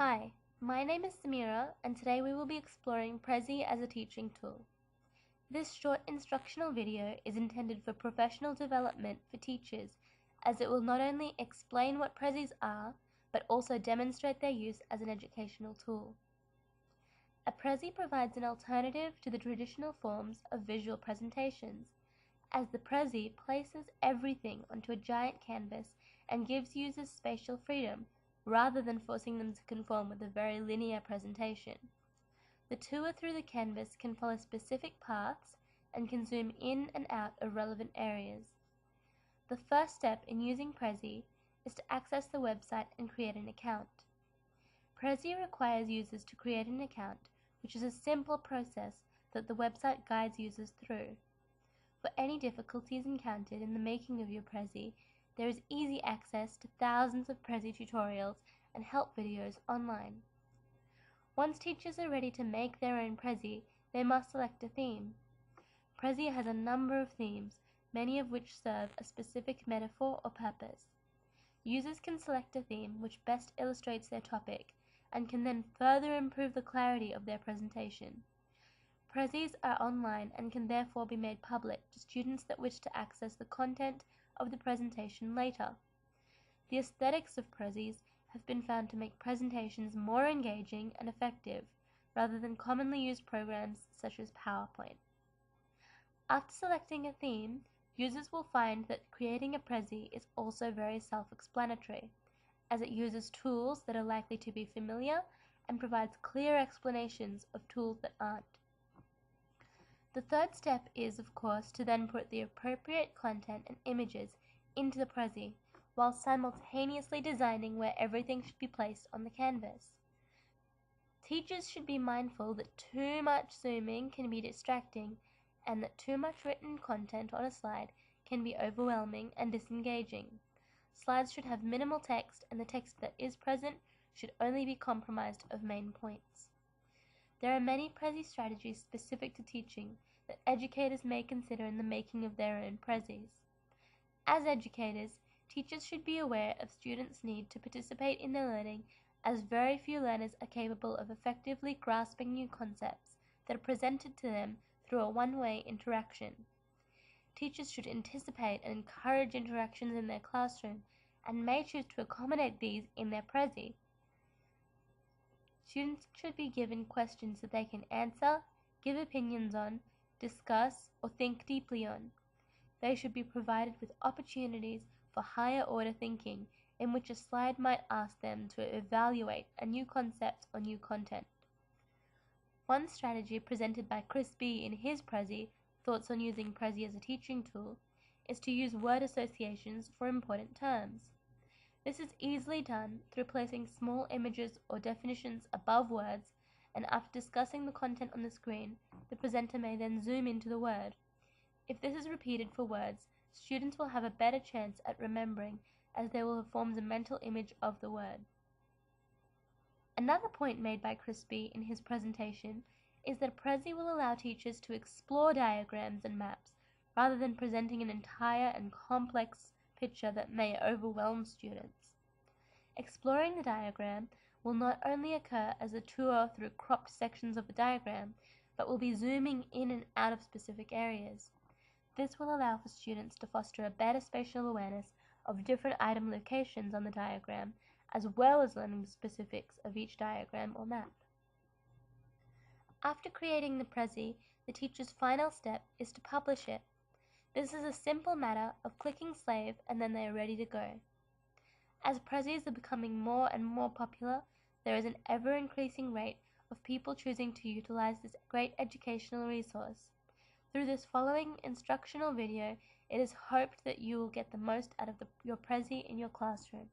Hi, my name is Samira and today we will be exploring Prezi as a teaching tool. This short instructional video is intended for professional development for teachers as it will not only explain what Prezis are, but also demonstrate their use as an educational tool. A Prezi provides an alternative to the traditional forms of visual presentations, as the Prezi places everything onto a giant canvas and gives users spatial freedom, rather than forcing them to conform with a very linear presentation. The tour through the canvas can follow specific paths and can zoom in and out of relevant areas. The first step in using Prezi is to access the website and create an account. Prezi requires users to create an account, which is a simple process that the website guides users through. For any difficulties encountered in the making of your Prezi, there is easy access to thousands of Prezi tutorials and help videos online. Once teachers are ready to make their own Prezi, they must select a theme. Prezi has a number of themes, many of which serve a specific metaphor or purpose. Users can select a theme which best illustrates their topic and can then further improve the clarity of their presentation. Prezis are online and can therefore be made public to students that wish to access the content of the presentation later. The aesthetics of Prezis have been found to make presentations more engaging and effective, rather than commonly used programs such as PowerPoint. After selecting a theme, users will find that creating a Prezi is also very self-explanatory, as it uses tools that are likely to be familiar and provides clear explanations of tools that aren't. The third step is, of course, to then put the appropriate content and images into the Prezi, while simultaneously designing where everything should be placed on the canvas. Teachers should be mindful that too much zooming can be distracting, and that too much written content on a slide can be overwhelming and disengaging. Slides should have minimal text, and the text that is present should only be comprised of main points. There are many Prezi strategies specific to teaching that educators may consider in the making of their own Prezis. As educators, teachers should be aware of students' need to participate in their learning, as very few learners are capable of effectively grasping new concepts that are presented to them through a one-way interaction. Teachers should anticipate and encourage interactions in their classroom and may choose to accommodate these in their Prezi. Students should be given questions that they can answer, give opinions on, discuss, or think deeply on. They should be provided with opportunities for higher order thinking, in which a slide might ask them to evaluate a new concept or new content. One strategy presented by Chris B. in his Prezi, Thoughts on Using Prezi as a Teaching Tool, is to use word associations for important terms. This is easily done through placing small images or definitions above words, and after discussing the content on the screen, the presenter may then zoom into the word. If this is repeated for words, students will have a better chance at remembering, as they will have formed a mental image of the word. Another point made by Chris B. in his presentation is that Prezi will allow teachers to explore diagrams and maps, rather than presenting an entire and complex picture that may overwhelm students. Exploring the diagram will not only occur as a tour through cropped sections of the diagram, but will be zooming in and out of specific areas. This will allow for students to foster a better spatial awareness of different item locations on the diagram, as well as learning the specifics of each diagram or map. After creating the Prezi, the teacher's final step is to publish it. This is a simple matter of clicking save and then they are ready to go. As Prezis are becoming more and more popular, there is an ever-increasing rate of people choosing to utilize this great educational resource. Through this following instructional video, it is hoped that you will get the most out of your Prezi in your classroom.